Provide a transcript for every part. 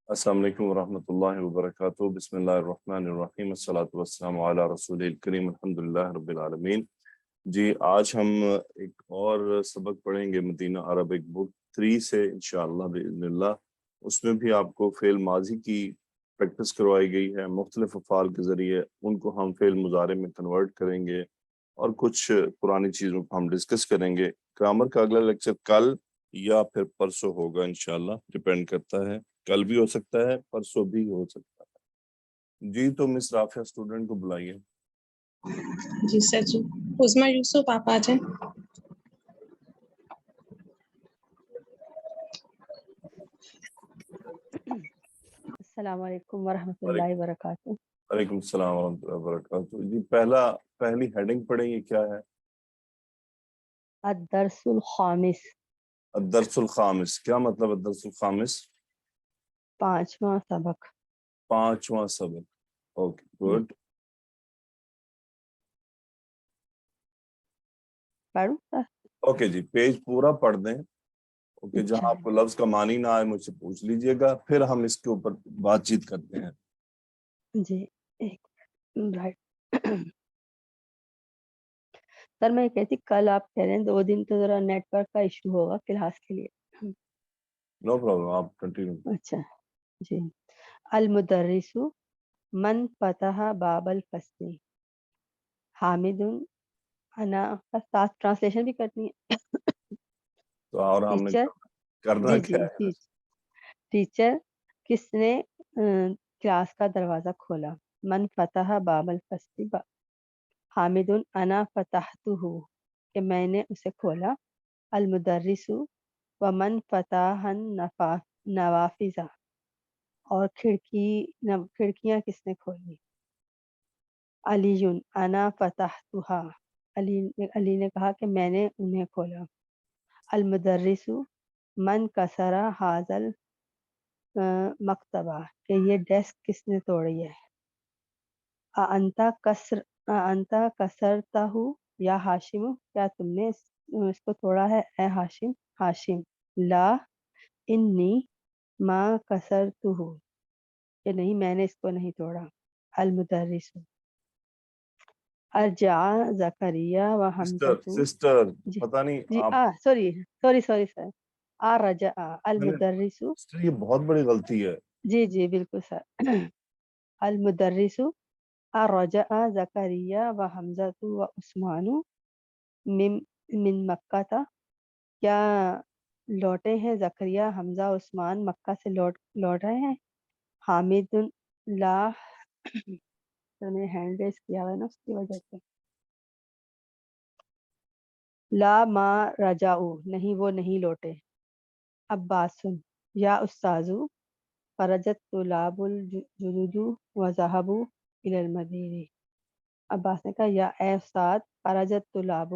السلام علیکم ورحمۃ اللہ وبرکاتہ، بسم اللہ الرحمن الرحیم، الصلاۃ والسلام علی رسول الکریم، الحمد للہ رب العالمین۔ جی آج ہم ایک اور سبق پڑھیں گے مدینہ عربک بک 3 سے انشاءاللہ باذن اللہ۔ اس میں بھی آپ کو فعل ماضی کی پریکٹس کروائی گئی ہے، مختلف افعال کے ذریعے ان کو ہم فعل مضارع میں کنورٹ کریں گے اور کچھ پرانی چیزوں کو ہم ڈسکس کریں گے۔ گرامر کا اگلا لیکچر کل یا پھر پرسوں ہوگا انشاءاللہ، ڈیپینڈ کرتا ہے، کل بھی ہو سکتا ہے، پرسوں بھی ہو سکتا ہے۔ جی تو مس رافیہ اسٹوڈنٹ کو بلائیے۔ جی سر جی عظمیٰ یوسف آپ آ جائیں۔ السلام علیکم ورحمۃ اللہ وبرکاتہ۔ وعلیکم السلام ورحمۃ اللہ وبرکاتہ۔ جی پہلی ہیڈنگ پڑھیں، یہ کیا ہے؟ الدرس الخامس، الدرس الخامس، کیا مطلب الدرس الخامس؟ 5واں سبق۔ 5واں سبق، اوکے گڈ۔ پڑھوں سر؟ اوکے جی، پیج پورا پڑھ دیں۔ اوکے، اچھا جہاں آپ کو لفظ کا معنی نہ آئے مجھ سے پوچھ لیجئے گا، پھر ہم اس کے اوپر بات چیت کرتے ہیں۔ جی ایک رائٹ۔ سر میں کہتی کل آپ کہہ رہے ہیں 2 دن تو ذرا نیٹ ورک کا ایشو ہوگا کلاس کے لیے۔ نو پرابلم، آپ کنٹینیو۔ اچھا جی، المدرس من فتح باب الفصل حامد انا کا ساتھ ٹرانسلیشن بھی کرنی ہے؟ تو اور ہم نے ٹیچر، کرنا جی کیا جی ہے؟ ٹیچر کس نے کلاس کا دروازہ کھولا؟ من فتح باب الفصل حامد انا فتحتہ، کہ میں نے اسے کھولا۔ المدرس ومن فتح النوافذ، اور کھڑکیاں کس نے کھولی؟ علی انا فتحتھا، علی نے کہا کہ میں نے انہیں کھولا۔ المدرس من کسر حاضل مکتبہ، کہ یہ ڈیسک کس نے توڑی ہے؟ انتا کسرتہ یا ہاشم، کیا تم نے اس کو توڑا ہے اے ہاشم؟ ہاشم لا انی ما کسرتہ، کہ نہیں میں نے اس کو نہیں توڑا۔ المدرس ارجع زکریا و حمزۃ، سسٹر جی پتہ نہیں جی آپ، سوری سر، رجع المدرس، سسٹر یہ بہت بڑی غلطی ہے۔ جی جی بالکل سر۔ المدرس رجع زکریا و حمزۃ و عثمان من مکہ تھا، کیا لوٹے ہیں زکریا، حمزہ، عثمان مکہ سے لوٹ رہے ہیں؟ حامد لا، میں نے ہینڈ ریز کیا ہوا ہے نا اس کی وجہ سے، لا ما رجعوا، نہیں وہ نہیں لوٹے۔ عباس یا استاذو خرجت طلاب الجدد وذهبوا الى المدینہ، عباس نے کہا یا اے استاد، خرجت طلاب،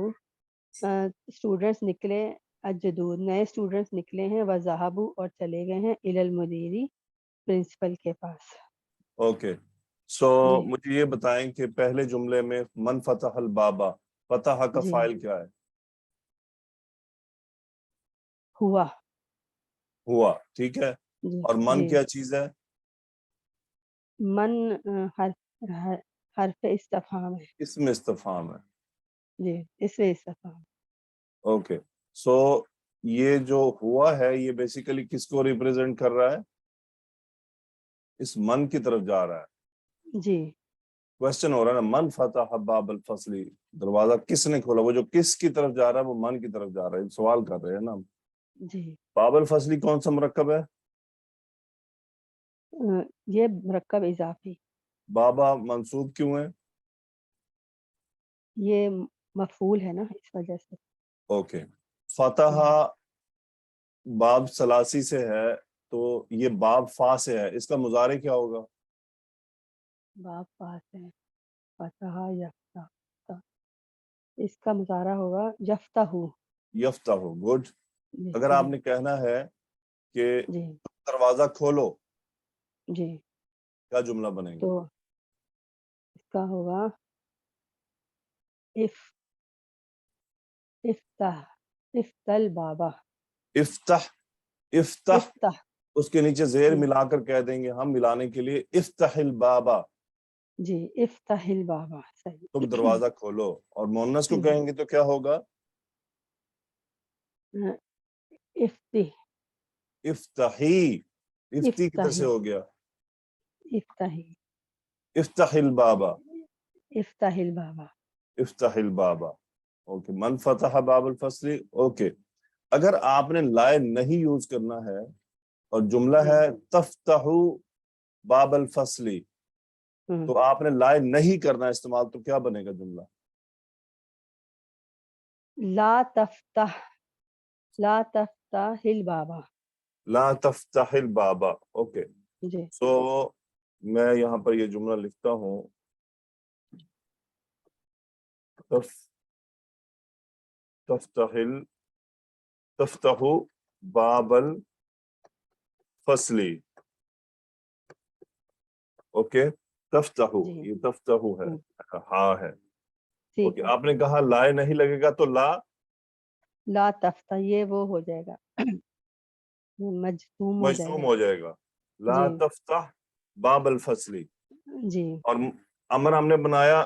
اسٹوڈنٹس نکلے، الجدود نئے اسٹوڈنٹس نکلے ہیں، وذهبوا اور چلے گئے ہیں، الى المدیر پرنسپل کے پاس۔ اوکے سو جی مجھے یہ بتائیں کہ پہلے جملے میں من فتح البابا، فتح کا جی فاعل کیا ہے؟ ہوا، ہوا، ٹھیک ہے۔ جی اور من جی کیا چیز ہے؟ من حرف استفہام ہے، اسم استفہام ہے۔ جی اس میں استفہام۔ اوکے سو یہ جو ہوا ہے یہ بیسیکلی کس کو ریپرزینٹ کر رہا ہے؟ اس من کی طرف جا رہا ہے۔ جی کوشچن ہو رہا ہے نا، من فتح باب الفصل، دروازہ کس نے کھولا؟ وہ جو کس کی طرف جا رہا ہے وہ من کی طرف جا رہا ہے، سوال کر رہے ہیں نا۔ جی باب الفصلی کون سا مرکب ہے؟ یہ مرکب اضافی، بابا منصوب کیوں ہے؟ یہ مفعول ہے نا اس وجہ سے۔ اوکے، فتح باب سلاسی سے ہے تو یہ باب فا سے ہے، اس کا مضارع کیا ہوگا؟ باب پاس ہے، فتح یفتح، اس کا مظاہرہ ہوگا یفتح۔ یفتح، گڈ۔ جی اگر آپ جی نے کہنا ہے کہ جی دروازہ کھولو، جی کیا جملہ بنے گا؟ تو اس کا ہوگا افتح البابا، افتح، افتح افتح اس کے نیچے زیر ملا کر کہہ دیں گے ہم ملانے کے لیے افتح البابا، جی افتح البابا، صحیح. تم دروازہ کھولو. اور مؤنث کو کہیں گے تو کیا ہوگا؟ افتح، افتحی. افتی کدھر سے افتحی، ہو گیا؟ افتحی، افتح البابا، افتح البابا. افتح البابا. اوکے، من فتح باب الفصل. اوکے، اگر آپ نے لائے نہیں یوز کرنا ہے اور جملہ جی. ہے تفتح باب الفصل، تو آپ نے لائے نہیں کرنا استعمال، تو کیا بنے گا جملہ؟ لا تفتح، لا تفتح البابا. لا تفتح البابا. اوکے، جی. سو میں یہاں پر یہ جملہ لکھتا ہوں، تفتح باب الفصل. اوکے، تفتح، جی. یہ تفتح ہے، ہاں ہے. ٹھیک اوکے، ہے. آپ نے کہا لائے نہیں لگے گا تو لا لا تفتح یہ وہ ہو جائے گا، مجزوم ہو جائے مجزوم گا. ہو جائے گا. لا جی. تفتح باب الفصل. جی. اور امر ہم نے بنایا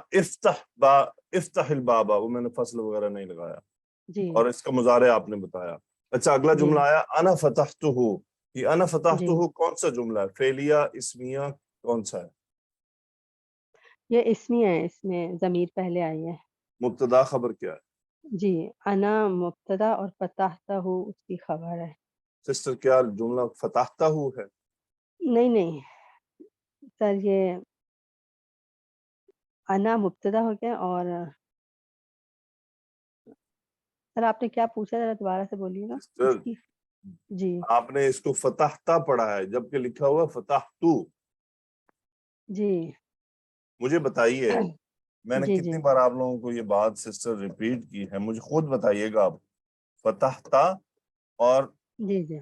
افتح البابا، وہ میں نے فصل وغیرہ نہیں لگایا. جی. اور اس کا مضارع آپ نے بتایا. اچھا، اگلا جی. جملہ آیا انا فتحتہ. یہ انا جی. فتحتہ کون سا جملہ ہے؟ فعلیہ، اسمیہ، کون سا ہے؟ یہ اسمی ہے، اس میں ضمیر پہلے آئی ہے. مبتدا خبر کیا ہے؟ جی، انا مبتدا اور فتحتہ اس کی خبر ہے. سسٹر کیا جملہ فتحتہ ہے؟ نہیں سر، یہ انا مبتدا ہو گیا. اور سر آپ نے کیا پوچھا، ذرا دوبارہ سے بولیے گا سسٹر اس کی. جی. آپ نے اس کو فتحتہ پڑھا ہے جبکہ لکھا ہوا فتحتو. جی. مجھے بتائیے، میں نے جی. کتنی جی. بار آپ لوگوں کو یہ بات سسٹر ریپیٹ کی ہے، مجھے خود بتائیے گا آپ. فتحتہ اور جی. جی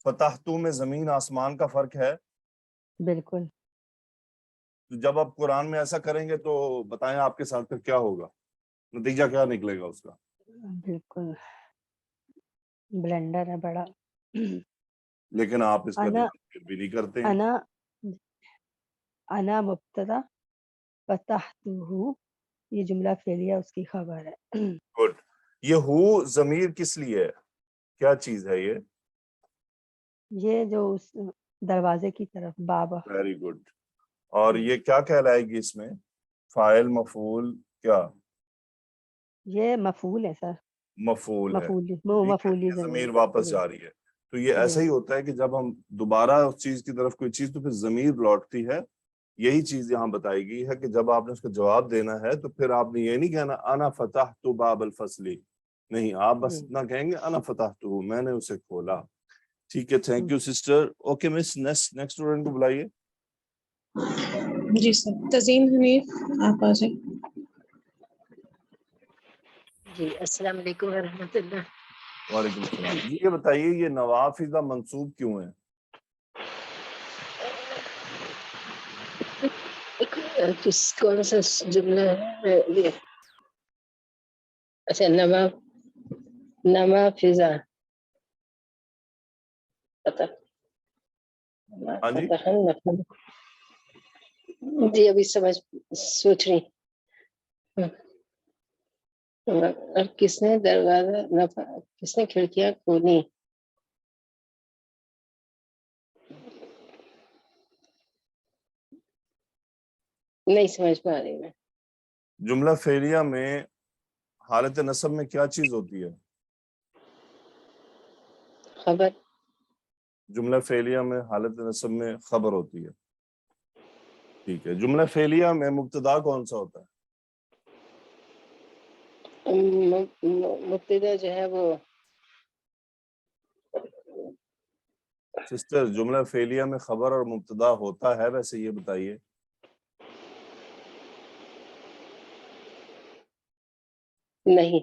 فتحتو میں زمین آسمان کا فرق ہے. بالکل. تو جب آپ قرآن میں ایسا کریں گے تو بتائیں آپ کے ساتھ پھر کیا ہوگا، نتیجہ کیا نکلے گا اس کا؟ بالکل بلینڈر ہے بڑا. لیکن آپ اس کا انا دھیان پھر بھی نہیں کرتے ہیں. انا مبتدا فتحتہ، یہ جملہ فعلیہ اس کی خبر ہے. گڈ. یہ ہو ضمیر کس لیے ہے؟ کیا چیز ہے یہ؟ یہ جو اس دروازے کی طرف بابا. Very good. اور یہ کیا کہلائے گی اس میں؟ فاعل، مفعول، کیا؟ یہ مفعول ہے سر. مفعول ہے. مفعولی ٹھیک ہے، مفعولی یہ ضمیر. ضمیر واپس جی. جا رہی ہے. تو یہ جی. ایسا ہی ہوتا ہے کہ جب ہم دوبارہ اس چیز کی طرف کوئی چیز، تو پھر ضمیر لوٹتی ہے. یہی چیز یہاں بتائی گئی ہے کہ جب آپ نے اس کا جواب دینا ہے تو پھر آپ نے یہ نہیں کہنا انا فتحت باب الفصل، نہیں، آپ بس جی. اتنا کہیں گے انا فتحت، میں نے اسے کھولا. ٹھیک ہے، thank you sister. Okay miss, next student کو بلائیے. جی سر، تزین حنیف آپ آ جائیں. جی السلام علیکم ورحمۃ اللہ. وعلیکم السلام. جی یہ بتائیے، یہ نوافذ منصوب کیوں ہے؟ کون سا جملہ ہے یہ؟ اچھا، نما فضا ہاں جی، جی ابھی سوچ رہی. اور کس نے دروازہ کس نے کھڑکیاں کھولی؟ نہیں سمجھ پا رہی میں. جملہ فعلیہ میں حالت نصب میں کیا چیز ہوتی ہے؟ خبر. جملہ فعلیہ میں حالت نصب میں خبر ہوتی ہے. ٹھیک ہے، جملہ فعلیہ میں مبتدا کون سا ہوتا ہے؟ مبتدا جو ہے وہ سسٹر، جملہ فعلیہ میں خبر اور مبتدا ہوتا ہے، ویسے یہ بتائیے. نہیں.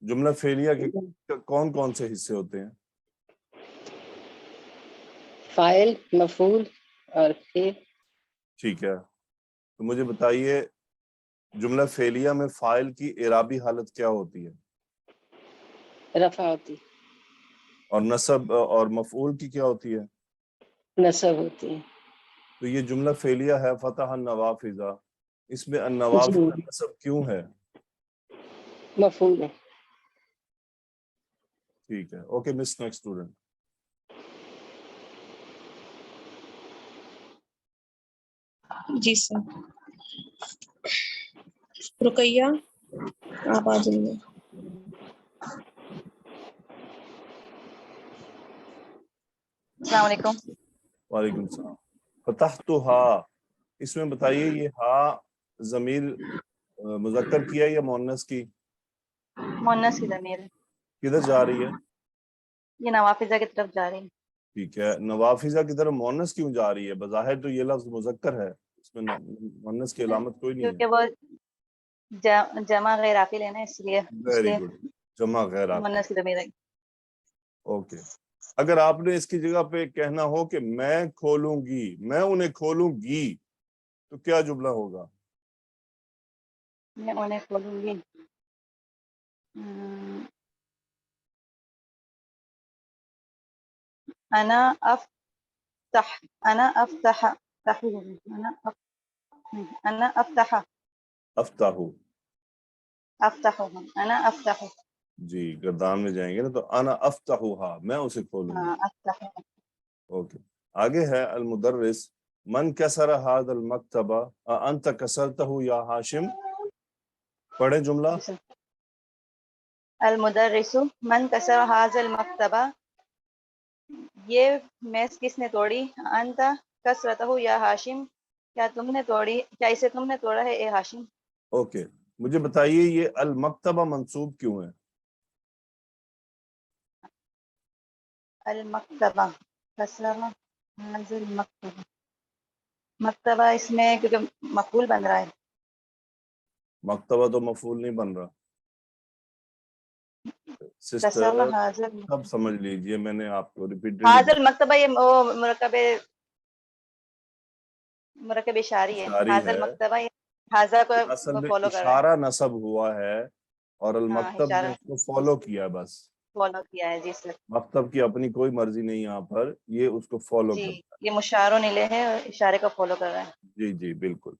جملہ فعلیہ کے کون کون سے حصے ہوتے ہیں؟ فاعل، مفعول اور پھر. ٹھیک ہے، تو مجھے بتائیے جملہ فعلیہ میں فاعل کی اعرابی حالت کیا ہوتی ہے؟ رفع ہوتی. اور نصب اور مفعول کی کیا ہوتی ہے؟ نصب ہوتی ہے. تو یہ جملہ فعلیہ ہے فتح النوافذ، اس میں النوافذ جی نصب کیوں ہے؟ مفعول ہے. ٹھیک ہے، اوکے مس نیکسٹ اسٹوڈنٹ. جی سر. رقیہ آپ آ جائیے. السلام علیکم. وعلیکم السلام. فتحتھا، اس میں بتائیے یہ ہا ضمیر مذکر کی ہے یا مؤنث کی؟ مؤنث کی ضمیر ہے. کدھر جا رہی ہے؟ یہ نوافذہ کی طرف جا رہی ہے. ٹھیک ہے، نوافذہ کی طرف مؤنث کیوں جا رہی ہے؟ بظاہر تو یہ لفظ مذکر ہے، اس میں مؤنث کی علامت کوئی نہیں ہے. کیونکہ وہ جمع غیر عاقل ہے نا، اس لیے ویری گڈ، جمع غیر عاقل. مؤنث کی ضمیر ہے. اوکے، اگر آپ نے اس کی جگہ پہ کہنا ہو کہ میں کھولوں گی، میں انہیں کھولوں گی، تو کیا جملہ ہوگا؟ میں انہیں کھولوں گی. انا افتح، انا افتح، انا افتح، افتح. افتحهم، انا افتح. جی گردان میں جائیں گے نا تو انا افتحها، میں اسے کھولوں گی. ہاں افتح. اوکے، آگے ہے المدرس من کسر هذا المکتب انت کسرته یا ہاشم. پڑھیں جملہ. المدرس من کسر هذا المکتب، یہ میز کس نے توڑی؟ انت کسرتہ یا ہاشم، کیا تم نے توڑی، کیا اسے تم نے توڑا ہے اے ہاشم. اوکے، مجھے بتائیے یہ المکتبہ منصوب کیوں ہے؟ المکتبہ کسرہ هذا المکتبہ، مکتبہ اس میں کیونکہ مفعول بن رہا ہے. مکتبہ تو مفعول نہیں بن رہا سسٹر، کسرہ هذا سب سمجھ لیجئے، میں نے آپ کو ریپیٹڈلی هذا المکتبہ، یہ مرکب اشاری ہے. اشاری هذا ہے، المکتبہ، یہ هذا اصل کو میں فالو کر رہا ہے. اشارہ نصب ہوا ہے اور ہاں المکتب نے اشارہ اس کو فالو کیا بس. فالو کیا ہے. جی سر. مکتب کی اپنی کوئی مرضی نہیں یہاں پر، یہ اس کو فالو جی کرتا یہ مشار نلے ہے اور اشارے کو فالو کر رہا ہے. ہے. جی جی بالکل.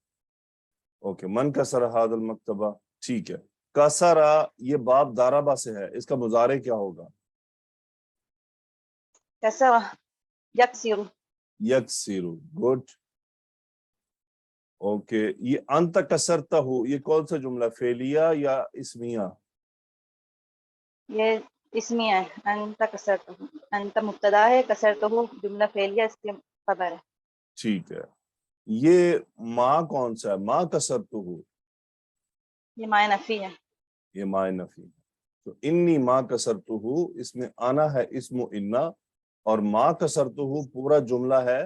اوکے، من کسر هذا المکتبہ. ٹھیک ہے، کسرا یہ باب داربا سے ہے، اس کا مضارع کیا ہوگا؟ کسرہ یکسر. یکسر. گڈ. اوکے، یہ انت کسرتہ، یہ کون سا جملہ، فعلیہ یا اسمیہ؟ یہ اسمیہ ہے. انت کسرتہ، انت مبتدا ہے، کسرتہ جملہ فعلیہ، اس کے خبر ہے. ٹھیک ہے، یہ ماں کون سا ہے؟ ماں کسرتہ، یہ مائع نفی ہے. یہ ماء نفی. تو انی ماں کسرتہ، اس میں آنا ہے اسم انا، اور ماں کسرتہ پورا جملہ ہے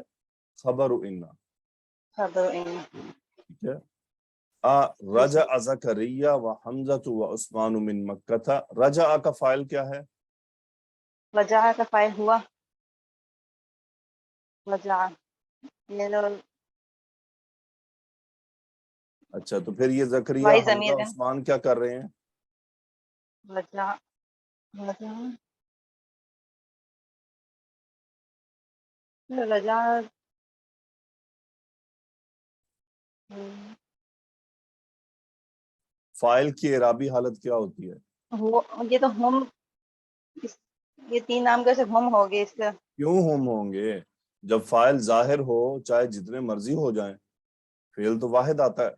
خبر انا. خبر ٹھیک ہے. رجع زکریا و حمزہ و عثمان من مکہ تھا. رجع کا فاعل کیا ہے؟ رجع کا فاعل ہوا رجع. یہ لو اچھا، تو پھر یہ زکریا وائی حمزہ ضمیر ہے. عثمان کیا کر رہے ہیں؟ رجع رجع فاعل کی اعرابی حالت کیا ہوتی ہے؟ یہ تو ہم، یہ تین نام کیسے ہم ہو گئے اس کا؟ کیوں ہم ہوں گے؟ جب فاعل ظاہر ہو چاہے جتنے مرضی ہو جائیں، فعل تو واحد آتا ہے.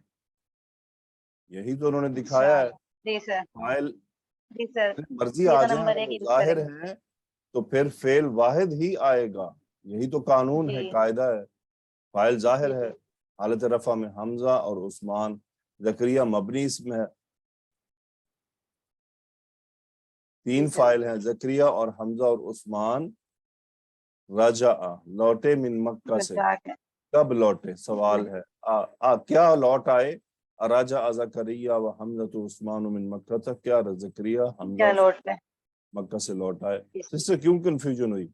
یہی تو انہوں نے دکھایا اچھا ہے. جی سر. فاعل جی سر مرضی یہ آ تو جائیں نمبر اگر ایک وہ یوز کریں ظاہر گے. ہیں تو پھر فعل واحد ہی آئے گا. یہی تو قانون ہے، جی قاعدہ ہے. فاعل ظاہر جی ہے، جی حالت رفع میں حمزہ اور عثمان. زکریا مبنی اس میں ہے. جی تین سر. فاعل ہیں، زکریا اور حمزہ اور عثمان. رجع لوٹے من مکہ سے. رجع کے کب لوٹے سوال ہے. کیا لوٹ آئے؟ راجع زکریا و حمزہ عثمان من مکہ تھا. کیا زکریا حمزہ کیا لوٹ پہ. مکہ سے لوٹ آئے؟ اس سے کیوں کنفیوژن ہوئی؟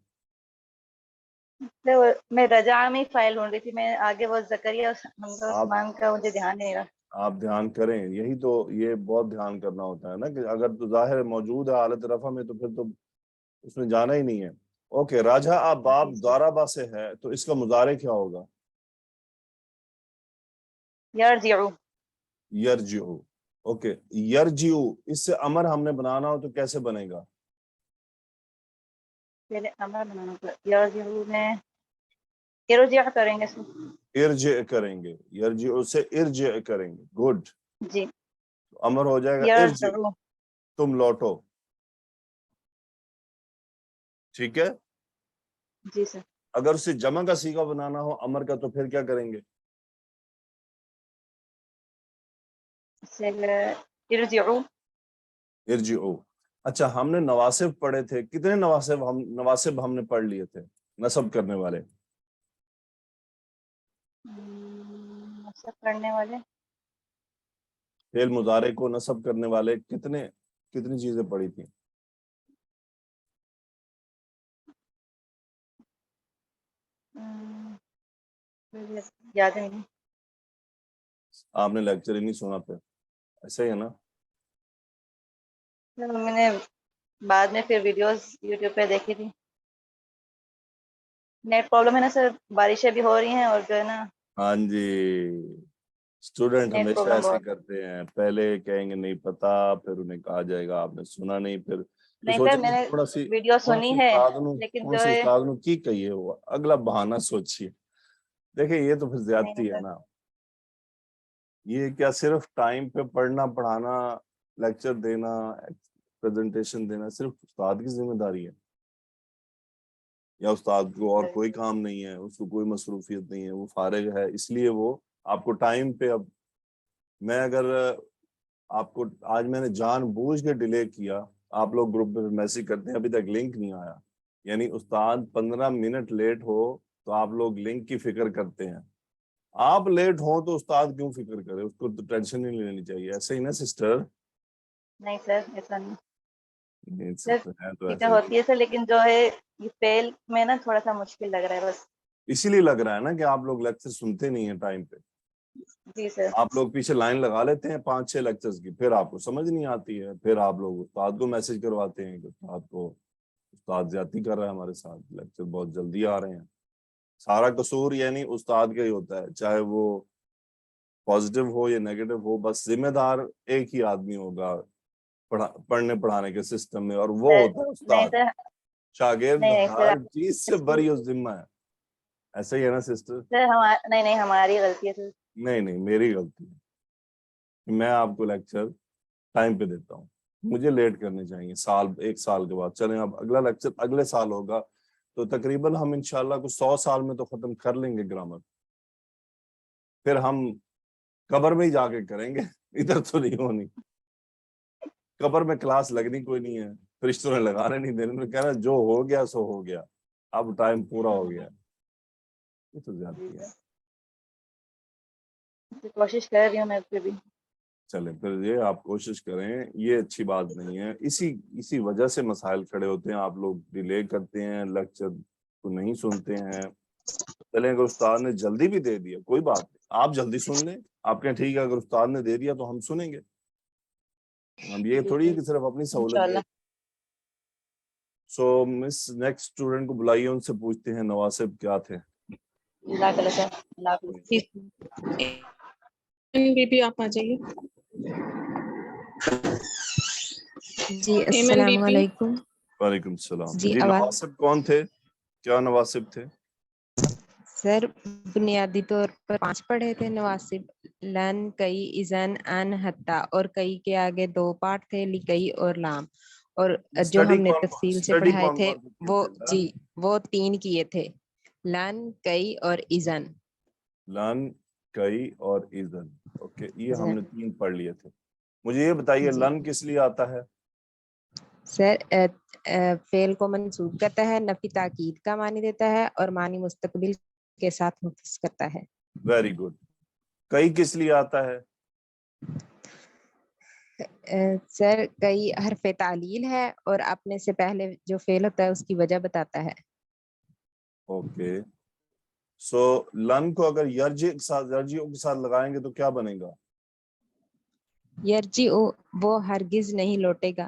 میں رجع میں فائل ڈھونڈ رہی تھی، میں آگے وہ زکریا اور حمزہ آپ عثمان کا مجھے دھیان نہیں رہا. آپ دھیان کریں، یہی تو، یہ بہت دھیان کرنا ہوتا ہے نا، کہ اگر تو ظاہر موجود ہے حالت رفع میں تو پھر تو اس میں جانا ہی نہیں ہے. اوکے, راجہ باب دارابا سے ہے تو اس کا مضارع کیا ہوگا؟ یرجعو. یرجعو. اوکے, یرجعو اس سے امر ہم نے بنانا ہو تو کیسے بنے گا؟ پہلے امر بنانا پڑا. یرجعو میں ارجع کریں گے اس میں. ارجع کریں گے, یرجعو سے ارجع کریں گے. گڈ. جی. امر ہو جائے گا ارجع, یرجعو. تم لوٹو. ٹھیک ہے. جی سر. اگر اسے جمع کا صیغہ بنانا ہو امر کا تو پھر کیا کریں گے؟ ارجعو. ارجعو. اچھا, ہم نے نواسب پڑھے تھے, کتنے نواسب ہم نے پڑھ لیے تھے نصب کرنے والے؟ نصب کرنے والے فعل مضارع کو نصب کرنے والے کتنی چیزیں پڑھی تھیں؟ یاد نہیں. آپ نے لیکچر ہی نہیں سنا پھر, ایسا ہی ہے نا. میں نے بعد میں پھر ویڈیوز یوٹیوب پہ دیکھی تھی. نیٹ پرابلم ہے نا سر, بارشیں بھی ہو رہی ہیں اور جو ہے نا ہاں جی, اسٹوڈنٹ نیٹ ہمیشہ پرابلم ایسے بہت. کرتے ہیں, پہلے کہیں گے نہیں پتا, پھر انہیں کہا جائے گا آپ نے سنا نہیں, پھر نہیں سر, سوچیں میں گے نے تھوڑا سی ویڈیو سنی ہے لیکن کون جو سے ہے استاد نے کی کہیے ہوا, اگلا بہانہ سوچیے. دیکھیں یہ تو پھر نہیں زیادتی ہے سر. نا. یہ کیا صرف ٹائم پہ پڑھنا پڑھانا لیکچر دینا پریزنٹیشن دینا صرف استاد کی ذمہ داری ہے؟ یا استاد کو اور کوئی کام نہیں ہے, اس کو کوئی مصروفیت نہیں ہے, وہ فارغ ہے اس لیے وہ آپ کو ٹائم پہ. اب میں اگر آپ کو آج میں نے جان بوجھ کے ڈیلے کیا, آپ لوگ گروپ میں میسج کرتے ہیں ابھی تک لنک نہیں آیا, یعنی استاد 15 منٹ لیٹ ہو تو آپ لوگ لنک کی فکر کرتے ہیں. آپ لیٹ ہوں تو استاد کیوں فکر کرے, اس کو تو ٹینشن نہیں لینی چاہیے. ایسے ہی نا سسٹر؟ نہیں سر, ایسا نہیں. سر ہے تو فکر ایسا ہی. ہوتی ہے سر, لیکن جو ہے یہ فیل میں نا تھوڑا سا مشکل لگ رہا ہے بس. اسی لیے لگ رہا ہے نا کہ آپ لوگ لیکچر سنتے نہیں ہیں ٹائم پہ. جی سر. آپ لوگ پیچھے لائن لگا لیتے ہیں 5-6 لیکچرز کی, پھر آپ کو سمجھ نہیں آتی ہے, پھر آپ لوگ استاد کو میسج کرواتے ہیں کہ استاد زیادتی کر رہا ہے ہمارے ساتھ, لیکچر بہت جلدی آ رہے ہیں. سارا قصور یعنی استاد کا ہی ہوتا ہے, چاہے وہ پازیٹیو ہو یا نیگیٹو ہو, بس ذمہ دار ایک ہی آدمی ہوگا پڑھنے پڑھانے کے سسٹم میں, اور وہ سر ہوتا ہے نہیں استاد. سر, شاگرد نہیں سر ہر چیز سے بری و ذمہ ہے. ایسا ہی ہے نا سسٹر؟ سر نہیں ہماری غلطی ہے سر. نہیں میری غلطی ہے. میں آپ کو لیکچر ٹائم پہ دیتا ہوں, مجھے لیٹ کرنے چاہیے 1 سال کے بعد. چلیں اب اگلا لیکچر اگلے سال ہوگا تو تقریباً ہم انشاءاللہ کو 100 سال میں تو ختم کر لیں گے گرامر. پھر ہم قبر میں ہی جا کے کریں گے, ادھر تو نہیں ہونی. قبر میں کلاس لگنی کوئی نہیں ہے, فرشتوں نے لگانے نہیں دینے, میں کہنا جو ہو گیا سو ہو گیا, اب ٹائم پورا ہو گیا. یہ تو زیادتی ہے. کوشش کر رہی ہوں میں پھر بھی. چلیں پھر یہ آپ کوشش کریں, یہ اچھی بات نہیں ہے. اسی وجہ سے مسائل کھڑے ہوتے ہیں, آپ لوگ ڈیلے کرتے ہیں, لیکچر کو نہیں سنتے ہیں. چلیں اگر استاد نے جلدی بھی دے دیا کوئی بات نہیں, آپ جلدی سن لیں. آپ کہیں ٹھیک ہے اگر استاد نے دے دیا تو ہم سنیں گے. اب یہ تھوڑی ہے کہ صرف اپنی سہولت انشاءاللہ. دیکھ. سو مس نیکسٹ اسٹوڈنٹ کو بلائیے, ان سے پوچھتے ہیں نواسب کیا تھے. جزاک اللہ سر. اللہ حافظ. بی بی آپ آ جائیے. جی ایمن بی السلام بی. علیکم. وعلیکم السلام. جی جی آواز. نواسب کون تھے, کیا نواسب تھے؟ سر بنیادی طور پر 5 پڑھے تھے نواسب, لن, کئی, اذن, ان, حتی, اور کئی کے آگے 2 پارٹ تھے, لکئی اور لام. اور جو ہم نے تفصیل سے پڑھائے تھے وہ جی وہ 3 کیے تھے, لن, کئی اور اذن. لن, کئی اور اذن. اوکے, یہ ہم نے 3 پڑھ لیے تھے. مجھے یہ بتائیے جی لن کس لیے آتا ہے؟ سر فعل کو منصوب کرتا ہے, نفی تاکید کا معنی دیتا ہے, اور معنی مستقبل کے ساتھ مختص کرتا ہے. Very good. کئی کس لیے آتا ہے؟ سر کئی حرف تعلیل ہے, اور اپنے سے پہلے جو فعل ہوتا ہے اس کی وجہ بتاتا ہے. اوکے, سو لن کو اگر یرجیوں کے ساتھ لگائیں گے تو کیا بنے گا؟ یرجی وہ ہرگز نہیں لوٹے گا.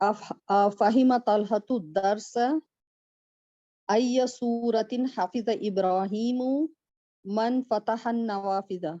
فهم طلحة الدرس أي سورة حفظ إبراهيم من فتح النوافذ।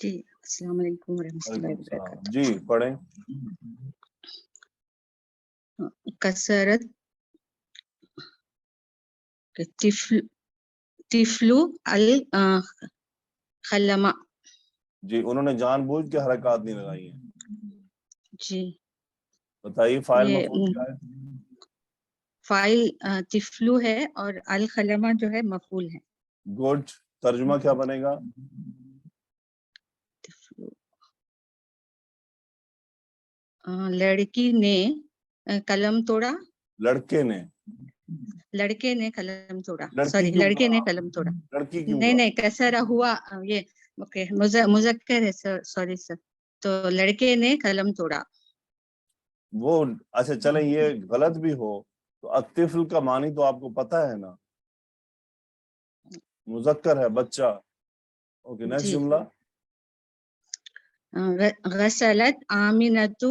جی السلام علیکم ورحمۃ اللہ وعلیکم السلام. وبرکاتہ. جی پڑھیں. کثرت تفلو الخلما. جی انہوں نے جان بوجھ کے حرکات نہیں لگائی ہیں. جی بتائیے فاعل یہ مفعول کیا ہے؟ فائل تفلو ہے اور الخلما جو ہے مفعول ہے. گڈ. ترجمہ کیا بنے گا؟ تفلو لڑکی نے قلم توڑا. لڑکے نے. لڑکے نے قلم توڑا. لڑکی سوری کیوں لڑکے نے کہا؟ قلم توڑا. لڑکی کیوں نہیں کہا؟ نہیں کسرا ہوا یہ اوکے مذکر ہے سر. Sorry sir. تو لڑکے نے قلم توڑا. وہ اچھا چلیں یہ غلط بھی ہو تو الطفل کا معنی تو آپ کو پتہ ہے نا، مذکر ہے بچہ. اوکے نیکسٹ جی جملہ. غسلت آمینۃ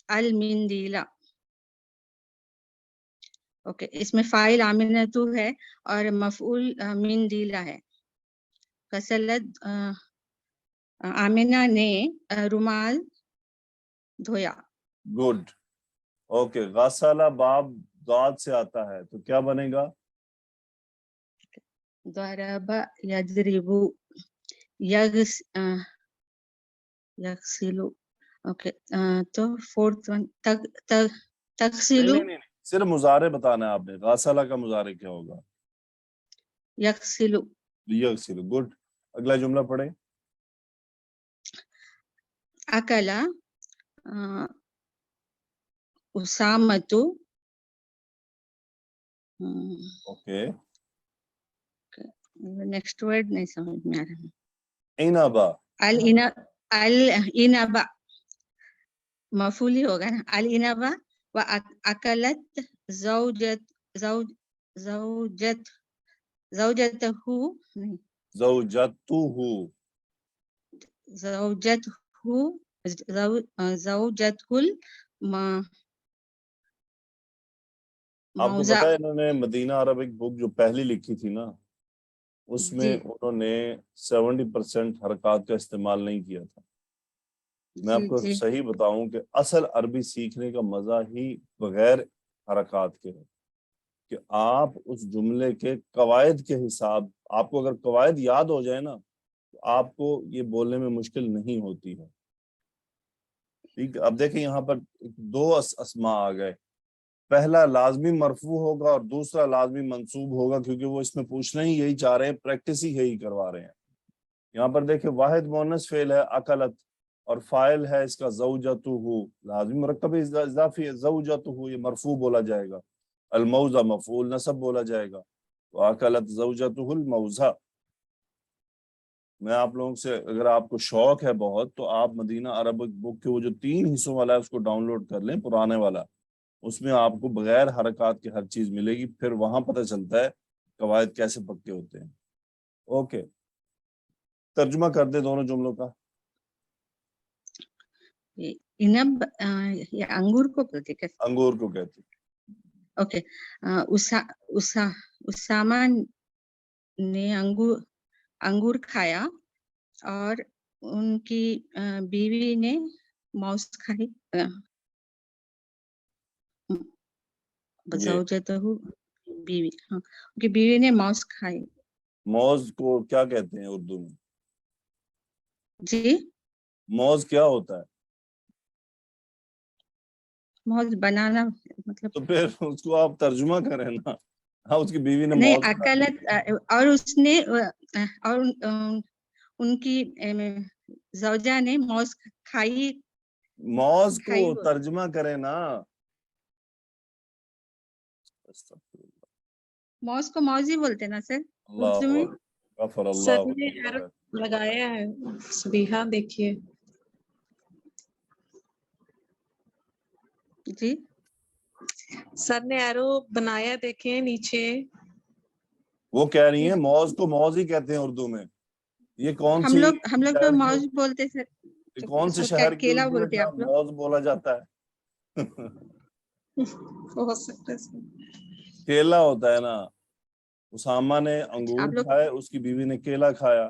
المندیلا. اوکے اس میں فاعل آمینۃ ہے اور مفعول مندیلا ہے. غسلت آمینہ نے رومال دھویا. گڈ. اوکے غسالہ باب ضاد سے آتا ہے تو کیا بنے گا؟ ضرب یضرب یغسل. اوکے تو فورتھ ون تغسل نہیں صرف مضارع بتانا ہے آپ نے. غسالہ کا مضارع کیا ہوگا؟ یغسل. یغسل. گڈ. اگلا جملہ پڑھیں. اکلا اسامۃ. اوکے. نیکسٹ ورڈ نہیں سمجھ میں آ رہا. عنبا. العنبا مفعول ہی ہوگا نا. العنبا و اکلت زوجتہ زوجتہ آپ کو پتا ہے انہوں نے مدینہ عربک بک جو پہلی لکھی تھی نا اس میں انہوں نے 70% حرکات کا استعمال نہیں کیا تھا. میں آپ کو صحیح بتاؤں کہ اصل عربی سیکھنے کا مزہ ہی بغیر حرکات کے ہے کہ آپ اس جملے کے قواعد کے حساب، آپ کو اگر قواعد یاد ہو جائے نا تو آپ کو یہ بولنے میں مشکل نہیں ہوتی ہے. ٹھیک ہے. اب دیکھیں یہاں پر دو اسماء آ گئے. پہلا لازمی مرفوع ہوگا اور دوسرا لازمی منصوب ہوگا کیونکہ وہ اس میں پوچھنا ہی یہی چاہ رہے ہیں، پریکٹس ہی یہی کروا رہے ہیں. یہاں پر دیکھیں واحد مؤنث فعل ہے اکلت اور فاعل ہے اس کا زوجتہ. لازمی مرکب اضافی ہے زوجتہ، یہ مرفوع بولا جائے گا. الموزہ مفعول نصب بولا جائے گا. واکلت زوجتہ الموزہ. میں آپ لوگوں سے اگر آپ کو شوق ہے بہت تو آپ مدینہ عربک بک کے وہ جو 3 حصوں والا ہے اس کو ڈاؤن لوڈ کر لیں، پرانے والا. اس میں آپ کو بغیر حرکات کے ہر چیز ملے گی، پھر وہاں پتہ چلتا ہے قواعد کیسے پکے ہوتے ہیں. اوکے ترجمہ کر دے دونوں جملوں کا. عنب یہ انگور کو کہتے ہیں. انگور کو کہتے ہیں. اوکے اسامہ نے انگور کھایا اور ان کی بیوی نے موز کھائی. زوجتہ بیوی، ہاں ان کی بیوی نے موز کھائی. موز کو کیا کہتے ہیں اردو میں؟ جی موز کیا ہوتا ہے؟ موز بنانا مطلب. تو پھر اس کو آپ ترجمہ کریں نا. ہاں اس کی بیوی نے نہیں موز اکلت اور اس نے اور ان کی زوجہ نے موز کھائی. موز کو ترجمہ کریں نا. موز کو موز ہی بولتے نا سر اللہ اردو میں. غفر اللہ سر نے حرف لگایا ہے سبیحہ دیکھیے. جی سر نے ایرو بنایا دیکھیں نیچے. وہ کہہ رہی ہیں موز کو موز ہی کہتے ہیں اردو میں. یہ کون ہم سی لوگ تو موز بولتے سر. یہ کون سے شہر کی کیلا اردو ہے بولتے جہاں آپ لوگ. موز بولا جاتا ہے؟ ہو سکتا ہے. کیلا ہوتا ہے نا. اسامہ نے انگور آپ لوگ کھائے، اس کی بیوی نے کیلا کھایا.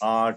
8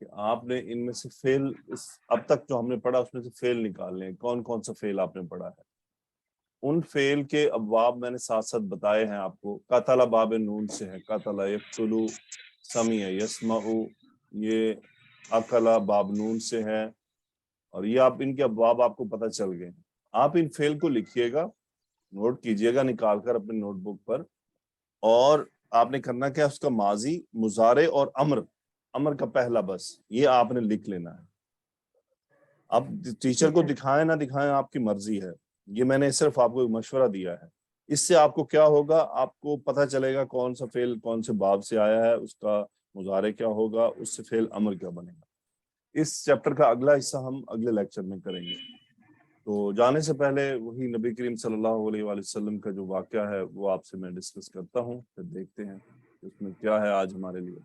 کہ آپ نے ان میں سے فعل اب تک جو ہم نے پڑھا اس میں سے فعل نکالنے ہیں. کون کون سا فعل آپ نے پڑھا ہے؟ ان فعل کے ابواب میں نے ساتھ ساتھ بتائے ہیں آپ کو. قتل باب نون سے ہے، قتل یقتل، سمع یسمع، یہ اکل باب نون سے ہے، اور یہ آپ ان کے ابواب آپ کو پتہ چل گئے. آپ ان فعل کو لکھیے گا، نوٹ کیجئے گا نکال کر اپنے نوٹ بک پر، اور آپ نے کرنا کیا، اس کا ماضی، مضارع اور امر کا پہلا بس یہ آپ نے لکھ لینا ہے. اب ٹیچر کو دکھائیں نہ دکھائیں آپ کی مرضی ہے، یہ میں نے صرف آپ کو ایک مشورہ دیا ہے. اس سے آپ کو کیا ہوگا، آپ کو پتہ چلے گا کون سا فعل کون سے باب سے آیا ہے، اس کا مضارع کیا ہوگا، اس سے فعل امر کیا بنے گا. اس چیپٹر کا اگلا حصہ ہم اگلے لیکچر میں کریں گے. تو جانے سے پہلے وہی نبی کریم صلی اللہ علیہ وآلہ وسلم کا جو واقعہ ہے وہ آپ سے میں ڈسکس کرتا ہوں، پھر دیکھتے ہیں اس میں کیا ہے آج ہمارے لیے.